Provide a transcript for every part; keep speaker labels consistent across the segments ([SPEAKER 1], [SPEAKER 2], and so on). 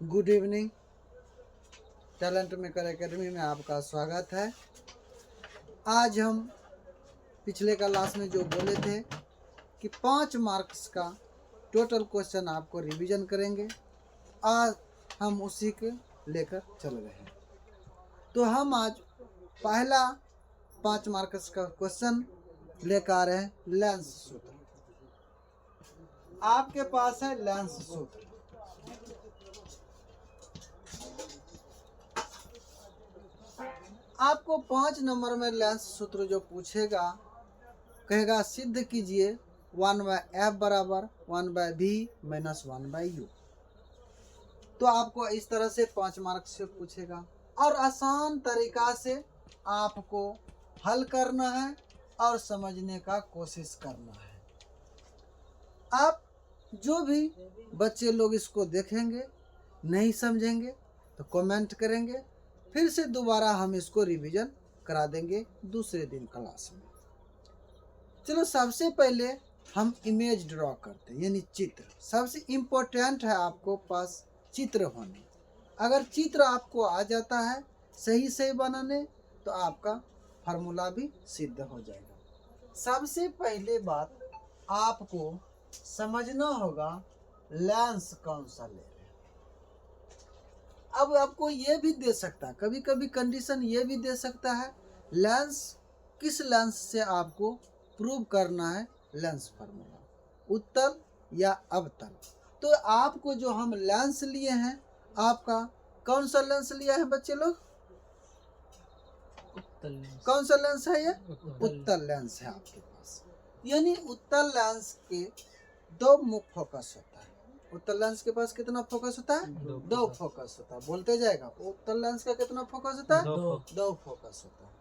[SPEAKER 1] Good evening. Talent maker academy में आपका स्वागत है। आज हम पिछले क्लास में जो बोले थे कि 5 मार्क्स का टोटल क्वेश्चन आपको रिवीजन करेंगे, आज हम उसी के लेकर चल रहे हैं। तो हम आज पहला 5 मार्क्स का क्वेश्चन लेकर आ रहे हैं, लेंस सूत्र। आपके पास है लेंस सूत्र। आपको 5 नंबर में लेंस सूत्र जो पूछेगा, कहेगा सिद्ध कीजिए 1/f बराबर 1/v माइनस 1/u। तो आपको इस तरह से 5 मार्क्स से पूछेगा और आसान तरीका से आपको हल करना है और समझने का कोशिश करना है। आप जो भी बच्चे लोग इसको देखेंगे, नहीं समझेंगे तो कमेंट करेंगे, फिर से दोबारा हम इसको रिवीजन करा देंगे दूसरे दिन क्लास में। चलो सबसे पहले हम इमेज ड्रॉ करते हैं, यानी चित्र। सबसे इम्पोर्टेंट है आपको पास चित्र होने। अगर चित्र आपको आ जाता है सही सही बनाने तो आपका फार्मूला भी सिद्ध हो जाएगा। सबसे पहले बात आपको समझना होगा लेंस कौन सा ले रहे हैं। अब आपको ये भी दे सकता है, कभी कभी कंडीशन ये भी दे सकता है लेंस किस लेंस से आपको प्रूव करना है लेंस फार्मूला, उत्तल या अवतल। तो आपको जो हम लेंस लिए हैं, आपका कौन सा लेंस लिया है बच्चे लोग? कौन सा लेंस है ये? उत्तल लेंस है आपके पास। यानी उत्तल लेंस के 2 मुख्य फोकस होता है। उत्तल लेंस के पास कितना फोकस होता है? 2 फोकस होता है। बोलते जाएगा, उत्तल लेंस का कितना फोकस होता है? 2 फोकस होता है।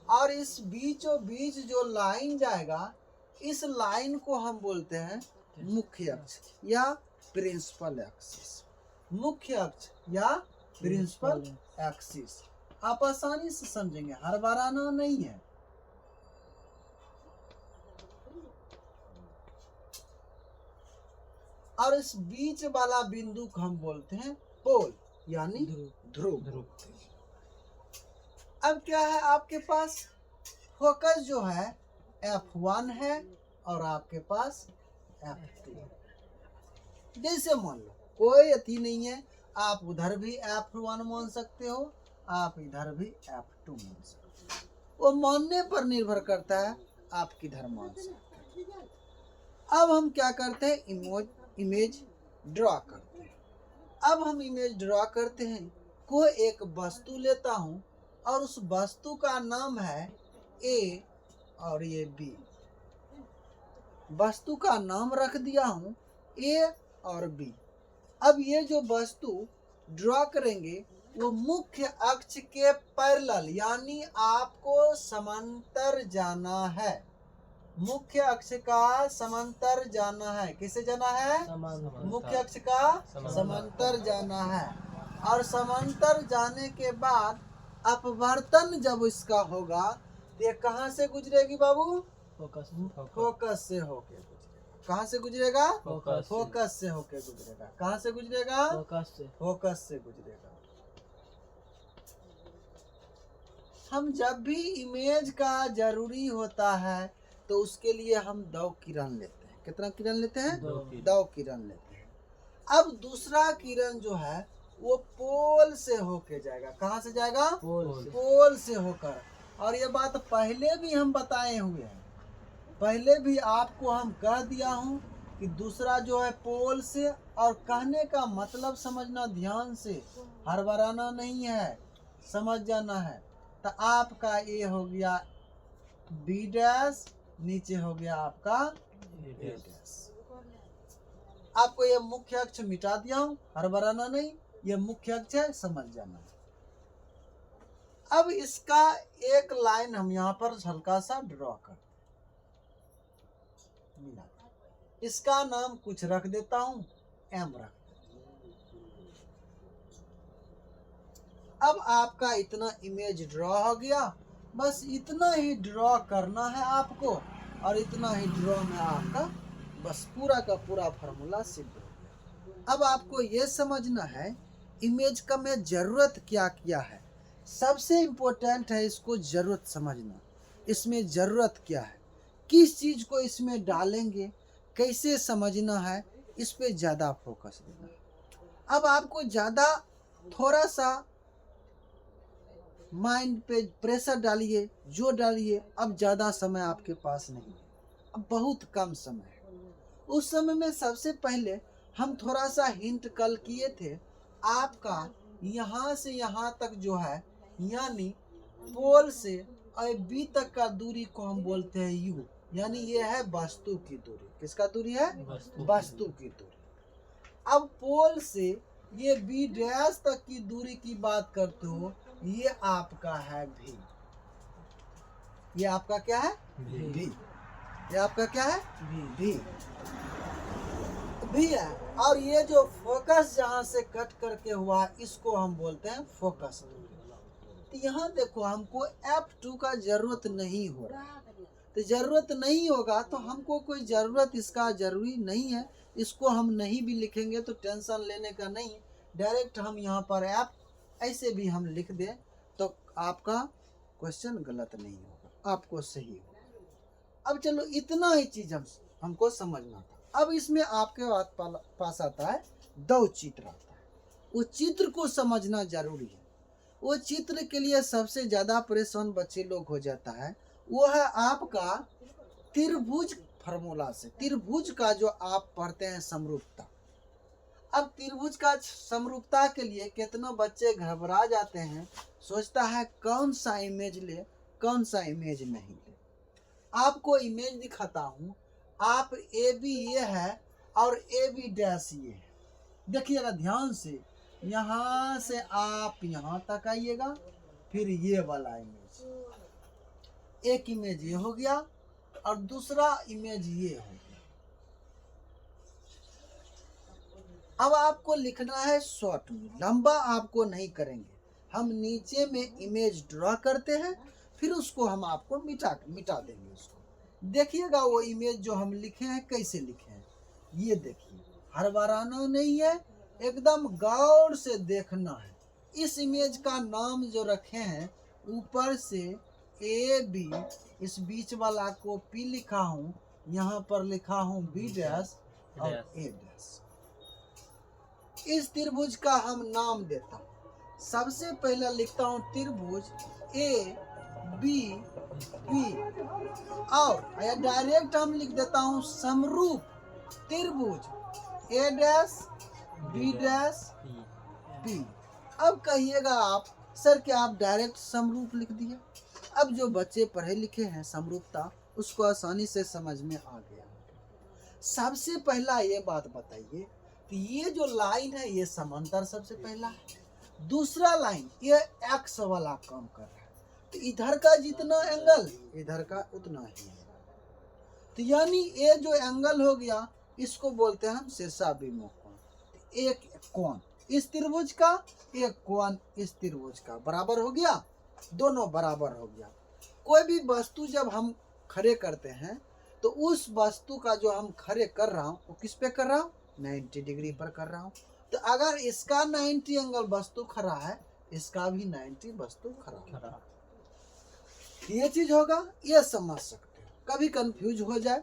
[SPEAKER 1] और इस बीचों बीच जो लाइन जाएगा, इस लाइन को हम बोलते हैं मुख्य अक्ष या प्रिंसिपल एक्सिस। मुख्य अक्ष या प्रिंसिपल एक्सिस आप आसानी से समझेंगे, हर बार आना नहीं है। और इस बीच वाला बिंदु को हम बोलते हैं पोल यानी ध्रुव। अब क्या है आपके पास? फोकस जो है F1 है और आपके पास F2। जैसे मान लो कोई अति नहीं है, आप उधर भी F1 मान सकते हो, आप इधर भी F2 मान सकते हो। वो मानने पर निर्भर करता है आप किधर मान सकते हो। अब हम क्या करते हैं? इमेज ड्रॉ करते हैं। अब हम इमेज ड्रॉ करते हैं। कोई एक वस्तु लेता हूं और उस वस्तु का नाम है A और ये B। वस्तु का नाम रख दिया हूं A और B। अब ये जो वस्तु ड्रॉ करेंगे वो मुख्य अक्ष के पैरेलल यानी आपको समांतर जाना है। मुख्य अक्ष का समांतर जाना है। किसे जाना है? मुख्य अक्ष का समांतर जाना है। और समांतर जाने के बाद अपवर्तन जब इसका होगा तो ये कहाँ से गुजरेगी बाबू? फोकस से होके गुजरेगा। कहाँ से गुजरेगा? फोकस से होके गुजरेगा। कहाँ से गुजरेगा? फोकस से गुजरेगा। हम जब भी इमेज का जरूरी होता है तो उसके लिए हम 2 किरण लेते हैं। कितना किरण लेते हैं? 2 किरण लेते हैं। अब दूसरा किरण जो है वो पोल से होके जाएगा। कहाँ से जाएगा? पोल से होकर। और ये बात पहले भी हम बताए हुए हैं, पहले भी आपको हम कह दिया हूँ कि दूसरा जो है पोल से। और कहने का मतलब समझना ध्यान से, हड़बड़ाना नहीं है, समझ जाना है। तो आपका ये हो गया B डैश, नीचे हो गया आपका A डैश। आपको ये मुख्य अक्ष मिटा दिया हूं, हड़बड़ाना नहीं, ये मुख्य अक्ष है, समझ जाना। अब इसका एक लाइन हम यहाँ पर हल्का सा ड्रॉ करते हैं। इसका नाम कुछ रख देता हूं, M रख देता हूं। अब आपका इतना इमेज ड्रॉ हो गया। बस इतना ही ड्रॉ करना है आपको और इतना ही ड्रॉ में आपका बस पूरा का पूरा फार्मूला सिद्ध हो गया। अब आपको ये समझना है इमेज का मैं ज़रूरत क्या किया है। सबसे इम्पोर्टेंट है इसको ज़रूरत समझना। इसमें ज़रूरत क्या है, किस चीज़ को इसमें डालेंगे, कैसे समझना है, इस पे ज़्यादा फोकस देना है। अब आपको ज़्यादा थोड़ा सा माइंड पे प्रेशर डालिए, जो डालिए। अब ज़्यादा समय आपके पास नहीं है, अब बहुत कम समय है। उस समय में सबसे पहले हम थोड़ा सा हिंट कल किए थे आपका, यहाँ से यहाँ तक जो है, यानी पोल से बी तक का दूरी को हम बोलते हैं यू, यानी ये है वस्तु की दूरी। किसका दूरी है? वस्तु की दूरी। अब पोल से ये बी डैश तक की दूरी की बात करते हो, ये आपका है भी। ये आपका क्या है? भी। ये आपका क्या है? भी है। और ये जो फोकस जहाँ से कट करके हुआ, इसको हम बोलते हैं फोकस। तो यहाँ देखो, हमको F2 का जरूरत नहीं हो रहा, तो जरूरत नहीं होगा तो हमको कोई जरूरत इसका जरूरी नहीं है। इसको हम नहीं भी लिखेंगे तो टेंशन लेने का नहीं, डायरेक्ट हम यहाँ पर F ऐसे भी हम लिख दें तो आपका क्वेश्चन गलत नहीं होगा, आपको सही होगा। अब चलो, इतना ही चीज हमको समझना था। अब इसमें आपके पास आता है दो चित्र आता है, वो चित्र को समझना जरूरी है। वो चित्र के लिए सबसे ज्यादा परेशान बच्चे लोग हो जाता है, वो है आपका त्रिभुज फार्मूला से। त्रिभुज का जो आप पढ़ते हैं समरूपता। अब त्रिभुज का समरूपता के लिए कितने बच्चे घबरा जाते हैं, सोचता है कौन सा इमेज ले, कौन सा इमेज नहीं ले। आपको इमेज दिखाता हूँ, आप ए बी ये है और ए बी डैश ये है। देखिएगा ध्यान से, यहाँ से आप यहाँ तक आइएगा, फिर ये वाला इमेज, एक इमेज ये हो गया और दूसरा इमेज ये हो गया। अब आपको लिखना है शॉर्ट में, लंबा आपको नहीं करेंगे। हम नीचे में इमेज ड्रॉ करते हैं, फिर उसको हम आपको मिटा देंगे उसको। देखिएगा वो इमेज जो हम लिखे हैं कैसे लिखे हैं, ये देखिए, हर बाराना नहीं है, एकदम गौर से देखना है। इस इमेज का नाम जो रखे हैं, ऊपर से ए बी, इस बीच वाला को पी लिखा हूँ, यहाँ पर लिखा हूँ बी डैश और ए डैश। इस त्रिभुज का हम नाम देता हूँ। सबसे पहले लिखता हूँ त्रिभुज ए बी बी, और डायरेक्ट हम लिख देता हूँ समरूप त्रिभुज ए डैश बी डैश बी। अब कहिएगा आप, सर क्या आप डायरेक्ट समरूप लिख दिए? अब जो बच्चे पढ़े लिखे हैं, समरूपता उसको आसानी से समझ में आ गया। सबसे पहला ये बात बताइए कि ये जो लाइन है ये समांतर सबसे पहला है। दूसरा लाइन ये एक्स वाला काम कर रहा है, तो इधर का जितना एंगल इधर का उतना ही है। तो यानी ये जो एंगल हो गया, इसको बोलते हैं हम शीर्षाभिमुख कोण। एक कोण इस त्रिभुज का, एक कोण इस त्रिभुज का बराबर हो गया, दोनों बराबर हो गया। कोई भी वस्तु जब हम खड़े करते हैं, तो उस वस्तु का जो हम खड़े कर रहा हूँ वो किस पे कर रहा हूँ? 90 डिग्री पर कर रहा हूँ। तो अगर इसका 90 एंगल वस्तु खड़ा है, इसका भी 90 वस्तु खड़ा। ये चीज होगा, ये समझ सकते हो। कभी कंफ्यूज हो जाए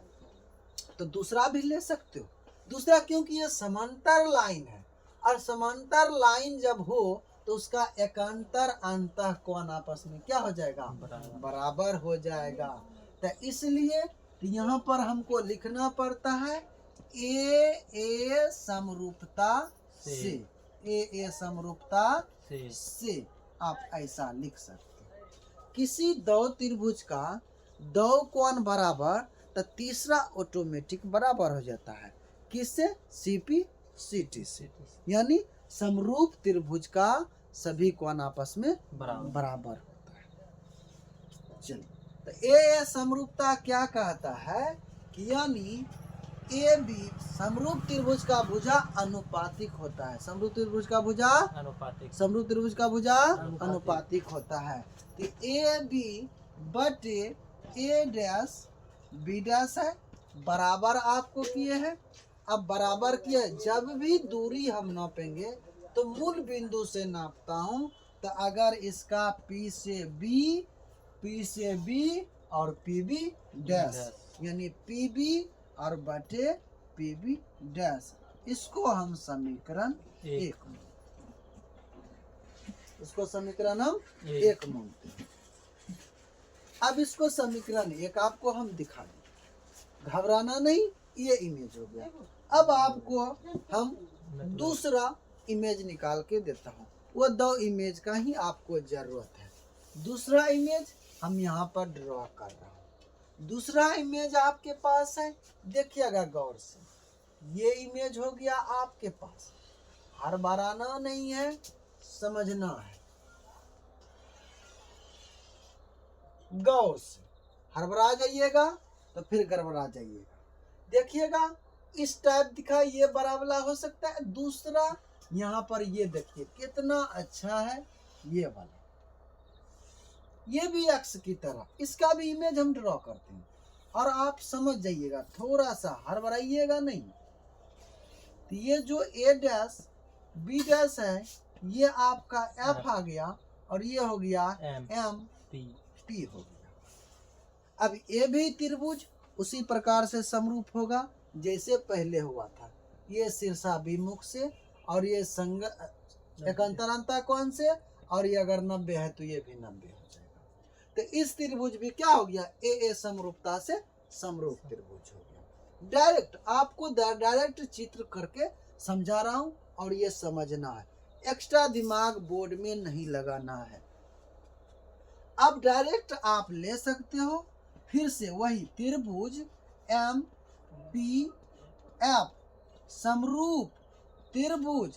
[SPEAKER 1] तो दूसरा भी ले सकते हो। दूसरा क्योंकि ये समांतर लाइन है, और समांतर लाइन जब हो तो उसका एकांतर अंतः कोण आपस में क्या हो जाएगा? बराबर हो जाएगा। तो इसलिए यहाँ पर हमको लिखना पड़ता है ए समरूपता से, ए समरूपता से आप ऐसा लिख सकते हैं। किसी दो त्रिभुज का दो कोण बराबर, तो तीसरा ऑटोमेटिक बराबर हो जाता है। किससे? सीपी सीटी से। यानी समरूप त्रिभुज का सभी कोण आपस में बराबर होता है। चलिए, तो ए समरूपता क्या कहता है कि यानी ए बी समरूप त्रिभुज का भुजा अनुपातिक होता है। समरूप त्रिभुज का भुजा समरूप त्रिभुज का भुजा अनुपातिक होता है। तो ए बी बटे ए डैश बी डैश है, बराबर आपको किए हैं। अब बराबर किए, जब भी दूरी हम नापेंगे तो मूल बिंदु से नापता हूँ, तो अगर इसका P से B और PB डैश, यानी PB और बटे PB डैश, इसको हम समीकरण 1 इसको समीकरण हम 1 मानते हैं। अब इसको समीकरण 1 आपको हम दिखा दें, घबराना नहीं, ये इमेज हो गया। अब आपको हम दूसरा इमेज निकाल के देता हूँ, वो 2 इमेज का ही आपको जरूरत है। दूसरा इमेज हम यहाँ पर ड्रॉ कर रहा हूँ। दूसरा इमेज आपके पास है, देखिएगा गौर से, ये इमेज हो गया आपके पास। हड़बड़ाना नहीं है, समझना है गौर से। हड़बड़ा जाइएगा तो फिर गड़बड़ा जाइएगा। देखिएगा इस टाइप दिखा, ये बड़ा वाला हो सकता है। दूसरा यहाँ पर ये देखिए कितना अच्छा है, ये वाला, ये भी अक्ष की तरह, इसका भी इमेज हम ड्रॉ करते हैं। और आप समझ जाइएगा, थोड़ा सा हड़बड़ाइएगा नहीं। तो ये जो A डैश B डैश है, ये आपका F आ गया और ये हो गया M P हो गया। अब ये भी त्रिभुज उसी प्रकार से समरूप होगा जैसे पहले हुआ था। ये शीर्षाभिमुख से और ये संग एकांतरता कोण से, और ये अगर 90 है तो ये भी 90 हो जाएगा। तो इस त्रिभुज भी क्या हो गया, ए समरूपता से समरूप त्रिभुज हो गया। डायरेक्ट आपको डायरेक्ट चित्र करके समझा रहा हूं और ये समझना है, एक्स्ट्रा दिमाग बोर्ड में नहीं लगाना है। अब डायरेक्ट आप ले सकते हो, फिर से वही त्रिभुज MPF समरूप त्रिभुज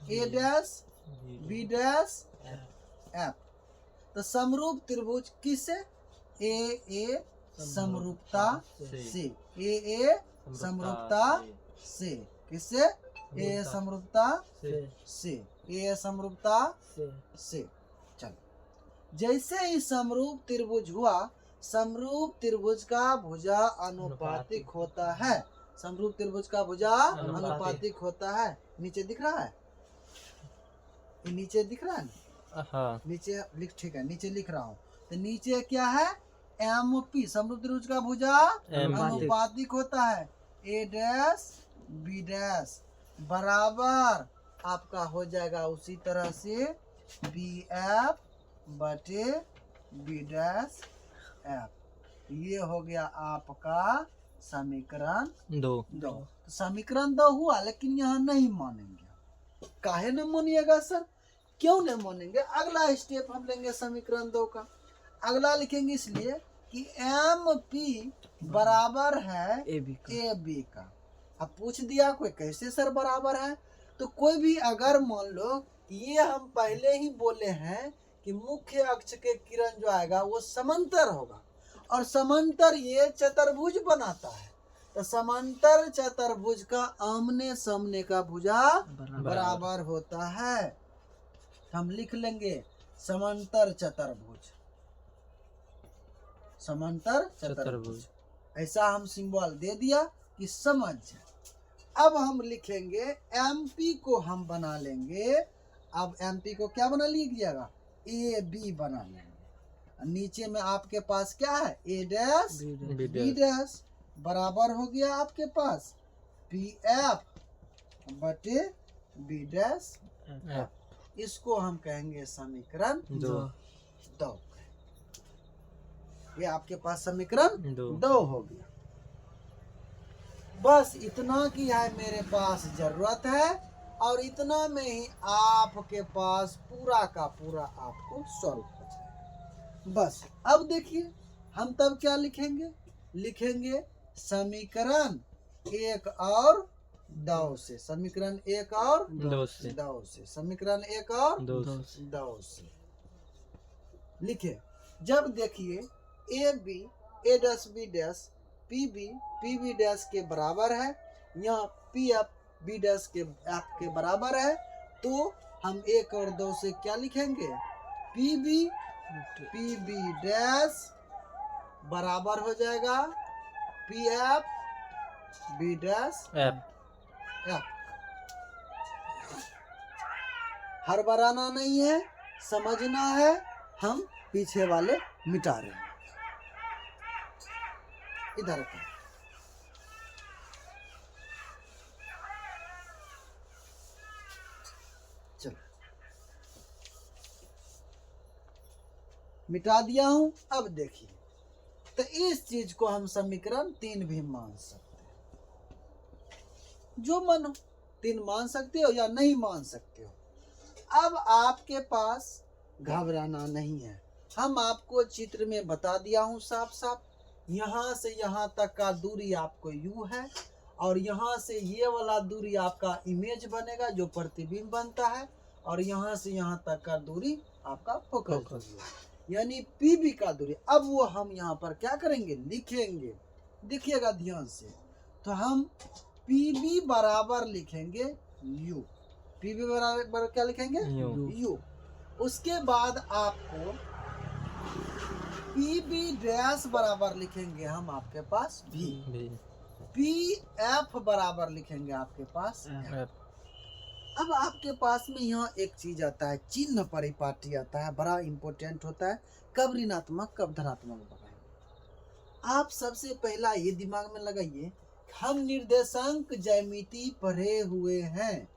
[SPEAKER 1] A dash B dash F। तो समरूप त्रिभुज किसे, AA समरूपता से, AA समरूपता से, किसे, AA समरूपता से, AA समरूपता से। चलो, जैसे ही समरूप त्रिभुज हुआ, समरूप त्रिभुज का भुजा अनुपातिक होता है। समरूप त्रिभुज का भुजा अनुपातिक होता है। नीचे दिख रहा है, ये नीचे दिख रहा है ना? हाँ। नीचे लिख, ठीक है, नीचे लिख रहा हूँ। तो नीचे क्या है, MP समरूप त्रिभुज का भुजा अनुपातिक होता है। A डैश B डैश बराबर आपका हो जाएगा उसी तरह से BF बटे B डैश F। ये हो गया आपका समीकरण 2। समीकरण 2 हुआ, लेकिन यहाँ नहीं मानेंगे। काहे न मानिएगा सर, क्यों नहीं मानेंगे? अगला स्टेप हम लेंगे समीकरण 2 का। अगला लिखेंगे इसलिए कि MP बराबर है AB का। अब पूछ दिया कोई कैसे सर बराबर है, तो कोई भी अगर मान लो ये हम पहले ही बोले हैं कि मुख्य अक्ष के किरण जो आएगा वो समांतर होगा, और समांतर ये चतुर्भुज बनाता है। तो समांतर चतुर्भुज का आमने सामने का भुजा बराबर होता है। हम लिख लेंगे समांतर चतुर्भुज, समांतर चतुर्भुज, ऐसा हम सिंबल दे दिया कि समझ। अब हम लिखेंगे MP को हम बना लेंगे। अब MP को क्या बना लीजिएगा, AB बना लेंगे। नीचे में आपके पास क्या है, A डैश B डैश बराबर हो गया आपके पास PF बटे B डैश F। इसको हम कहेंगे समीकरण 2। ये आपके पास समीकरण 2 हो गया। बस इतना की है मेरे पास जरूरत है, और इतना में ही आपके पास पूरा का पूरा आपको सॉल्व हो जाएगा। बस अब देखिए हम तब क्या लिखेंगे, लिखेंगे समीकरण 1 और 2 से, समीकरण 1 और 2 से, समीकरण 1 और 2 से लिखे। जब देखिए A dash B dash PB dash के बराबर है, यहाँ PF B डैश के F के बराबर है, तो हम 1 और 2 से क्या लिखेंगे, PB डैश बराबर हो जाएगा PF B डैश F। हड़बड़ाना नहीं है, समझना है। हम पीछे वाले मिटा रहे हैं। इधर का चलो मिटा दिया हूं। अब देखिए, तो इस चीज को हम समीकरण 3 भी मान सकते हैं। जो मन हो, 3 मान सकते हो या नहीं मान सकते हो। अब आपके पास घबराना नहीं है। हम आपको चित्र में बता दिया हूं साफ साफ। यहाँ से यहाँ तक का दूरी आपको यू है, और यहाँ से ये वाला दूरी आपका इमेज बनेगा जो प्रतिबिंब बनता है, और यहाँ से यहाँ तक का दूरी आपका फोकस यानी पीबी का दूरी। अब वो हम यहाँ पर क्या करेंगे, लिखेंगे। देखिएगा ध्यान से, तो हम पीबी बराबर लिखेंगे यू। पीबी बराबर क्या लिखेंगे, यू। उसके बाद आपको पीबी डैश बराबर लिखेंगे हम आपके पास भी। पी एफ बराबर लिखेंगे आपके पास एफ। अब आपके पास में यहाँ एक चीज आता है, चिन्ह परिपाटी आता है, बड़ा इंपॉर्टेंट होता है। कब ऋणात्मक कब धनात्मक बताएंगे। आप सबसे पहला ये दिमाग में लगाइए, हम निर्देशांक ज्यामिति पढ़े हुए हैं।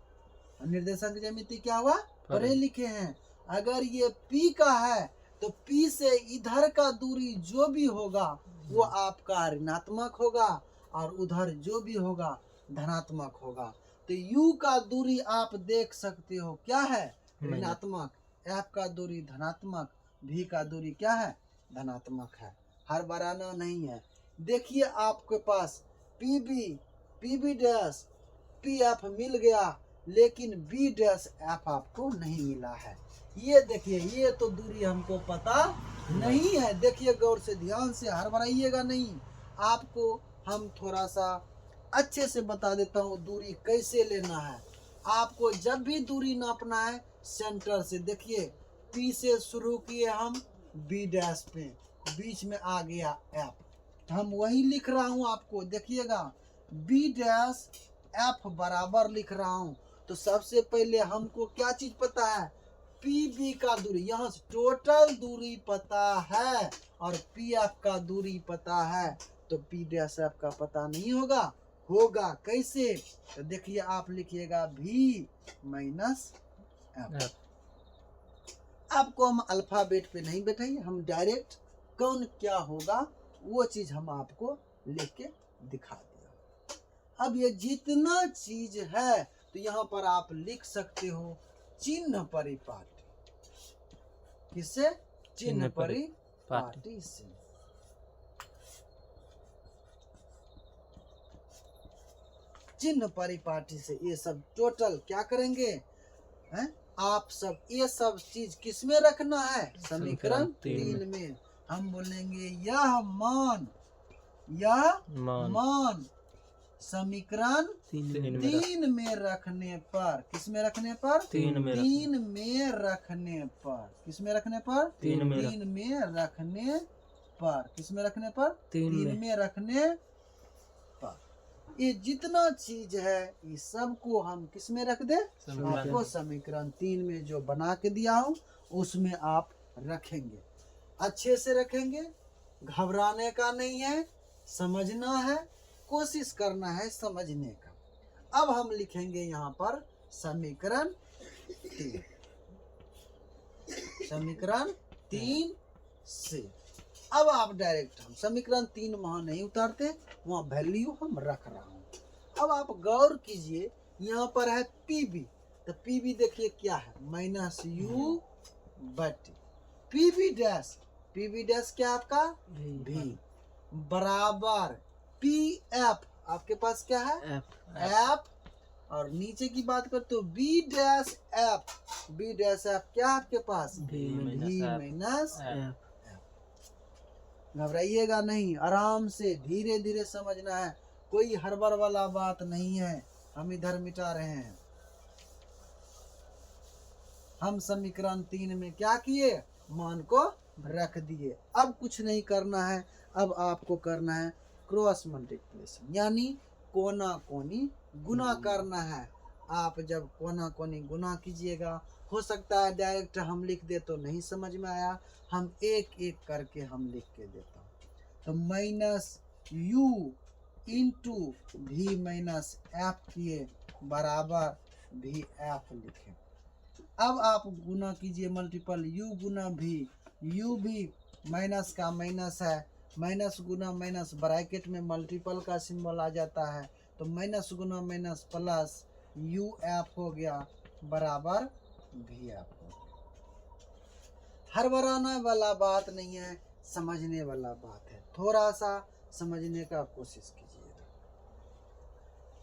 [SPEAKER 1] निर्देशांक ज्यामिति क्या हुआ, पढ़े लिखे हैं। अगर ये P का है तो P से इधर का दूरी जो भी होगा वो आपका ऋणात्मक होगा, और उधर जो भी होगा धनात्मक होगा। तो U का दूरी आप देख सकते हो क्या है, ऋणात्मक। F का दूरी धनात्मक, V का दूरी क्या है, धनात्मक है। हड़बड़ाना नहीं है। देखिए आपके पास PB डैश PF मिल गया, लेकिन B डैश F आपको नहीं मिला है। ये देखिए, ये तो दूरी हमको पता नहीं है। देखिए गौर से, ध्यान से, हड़बड़ाइएगा नहीं। आपको हम थोड़ा सा अच्छे से बता देता हूँ दूरी कैसे लेना है। आपको जब भी दूरी नापना है सेंटर से, देखिए P से शुरू किए हम B डैश पे, बीच में आ गया F। हम वही लिख रहा हूँ आपको, देखिएगा B डैश F बराबर लिख रहा हूँ। तो सबसे पहले हमको क्या चीज पता है, PB का दूरी, यहाँ से टोटल दूरी पता है, और PF का दूरी पता है। तो P डैश F का पता नहीं होगा, होगा कैसे। तो देखिए आप लिखिएगा V माइनस F। आपको हम अल्फाबेट पे नहीं बैठाइए, हम डायरेक्ट कौन क्या होगा वो चीज हम आपको लिख के दिखा दिया। अब ये जितना चीज है तो यहाँ पर आप लिख सकते हो चिन्ह परिपाटी। किससे, चिन्ह परिपाटी से। चिन्ह परिपाटी से ये सब टोटल क्या करेंगे हैं? आप सब ये सब चीज किस में रखना है, समीकरण 3 में। हम बोलेंगे यह मान समीकरण 3 में रखने पर, किस में रखने पर, 3 में रखने पर, किस में रखने पर, 3 में रखने पर, किस में रखने पर, 3 में रखने पर। ये जितना चीज है ये सब को हम किस में रख दे, आपको समीकरण 3 में जो बना के दिया हूँ उसमें आप रखेंगे। अच्छे से रखेंगे, घबराने का नहीं है, समझना है, कोशिश करना है समझने का। अब हम लिखेंगे यहाँ पर समीकरण 3, समीकरण 3 से। अब आप डायरेक्ट, हम समीकरण 3 वहां नहीं उतारते, वहां वैल्यू हम रख रहा हूं। अब आप गौर कीजिए, यहाँ पर है PB, तो PB देखिए क्या है, माइनस U बटे PB डैश क्या आपका V बराबर PF, आपके पास क्या है F, और नीचे की बात करते हो B डैश F क्या आपके पास V माइनस F। घबराइएगा नहीं, आराम से धीरे धीरे समझना है, कोई हड़बड़ वाला बात नहीं है। हम इधर मिटा रहे हैं। हम समीकरण 3 में क्या किए, मान को रख दिए। अब कुछ नहीं करना है, अब आपको करना है क्रॉस मल्टीप्लिकेशन, यानी कोना कोनी गुना करना है। आप जब कोना कोनी गुना कीजिएगा, हो सकता है डायरेक्ट हम लिख दे तो नहीं समझ में आया, हम एक एक करके हम लिख के देता हूँ। तो माइनस यू इंटू भी माइनस एफ किए बराबर भी एफ लिखे। अब आप गुना कीजिए मल्टीपल, यू गुना भी, यू भी माइनस का माइनस है, माइनस गुना माइनस ब्रैकेट में मल्टीपल का सिंबल आ जाता है, तो माइनस गुना माइनस प्लस यू एफ हो गया बराबर भी एफ हो गया। हड़बड़ाने वाला बात नहीं है, समझने वाला बात है, थोड़ा सा समझने का कोशिश कीजिएगा।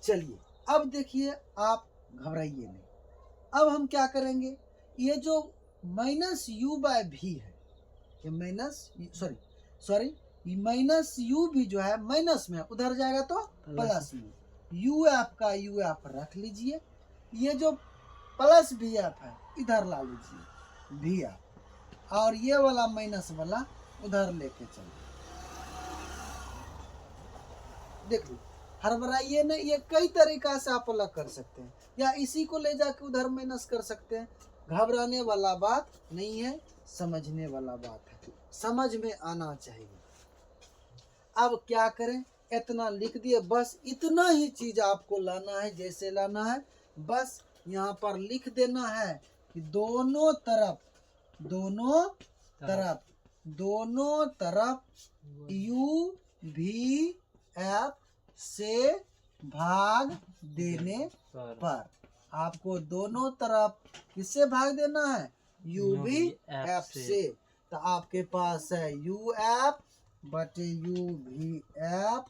[SPEAKER 1] चलिए अब देखिए, आप घबराइए नहीं। अब हम क्या करेंगे, ये जो माइनस यू बाय भी है, ये माइनस सॉरी माइनस यू भी जो है माइनस में उधर जाएगा तो प्लस में, यू एफ का यू एफ रख लीजिए, ये जो प्लस भी एफ है इधर ला लीजिए भी एफ, और ये वाला माइनस वाला उधर लेके चलिए। देख लो, हड़बड़ाइए नहीं, ये कई तरीका से आप अलग कर सकते हैं, या इसी को ले जाके उधर माइनस कर सकते हैं। घबराने वाला बात नहीं है, समझने वाला बात है, समझ में आना चाहिए। अब क्या करें, इतना लिख दिए, बस इतना ही चीज आपको लाना है, जैसे लाना है बस यहाँ पर लिख देना है कि दोनों तरफ यू भी एफ से भाग देने पर आपको दोनों तरफ किससे भाग देना है, यू भी एफ से। तो आपके पास है यू एफ बटे यू भी एफ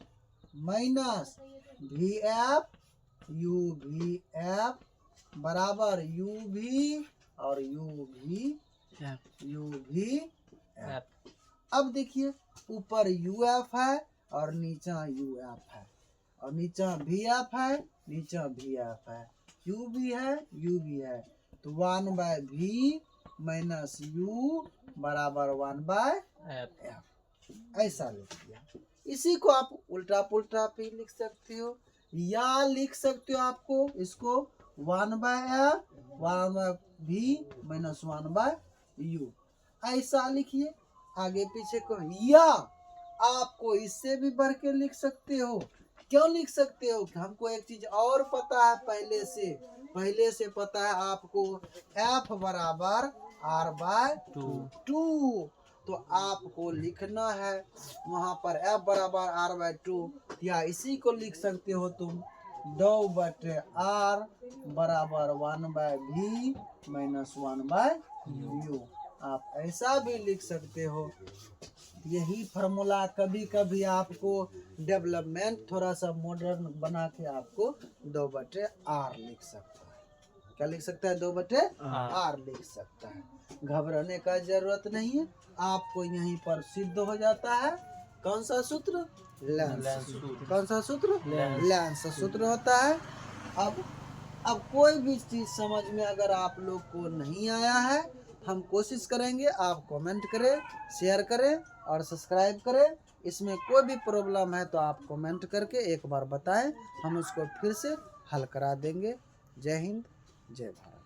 [SPEAKER 1] माइनस भी एफ यू भी एफ बराबर यू भी और यू भी एफ। अब देखिए, ऊपर यू एफ है और नीचा यू एफ है, और नीचा भी एफ है, नीचा भी एफ है, यू भी है, तो 1 बाय भी माइनस यू बराबर 1 बाय एफ, ऐसा लिख दिया। इसी को आप उल्टा पुल्टा भी लिख सकते हो, या लिख सकते हो आपको इसको 1 बाय एफ 1 बाय भी माइनस 1 बाय यू, ऐसा लिखिए आगे पीछे को, या आपको इससे भी बढ़ के लिख सकते हो। क्यों लिख सकते हो, हमको एक चीज और पता है, पहले से पता है आपको, f बराबर r बाय 2, तो आपको लिखना है वहां पर f बराबर r बाय 2, या इसी को लिख सकते हो तुम 2 बटे r बराबर 1 बाय भी माइनस 1 बाय यू, आप ऐसा भी लिख सकते हो। यही फार्मूला कभी कभी आपको डेवलपमेंट थोड़ा सा मॉडर्न बना के आपको 2 बटे आर लिख सकता है। क्या लिख सकता है, 2 बटे आर लिख सकता है। घबराने का जरूरत नहीं है, आपको यहीं पर सिद्ध हो जाता है। कौन सा सूत्र, लेंस सूत्र। कौन सा सूत्र, लेंस सूत्र होता है। अब कोई भी चीज समझ में अगर आप लोग को नहीं आया है, हम कोशिश करेंगे, आप कमेंट करें, शेयर करें और सब्सक्राइब करें। इसमें कोई भी प्रॉब्लम है तो आप कमेंट करके एक बार बताएं, हम उसको फिर से हल करा देंगे। जय हिंद, जय भारत।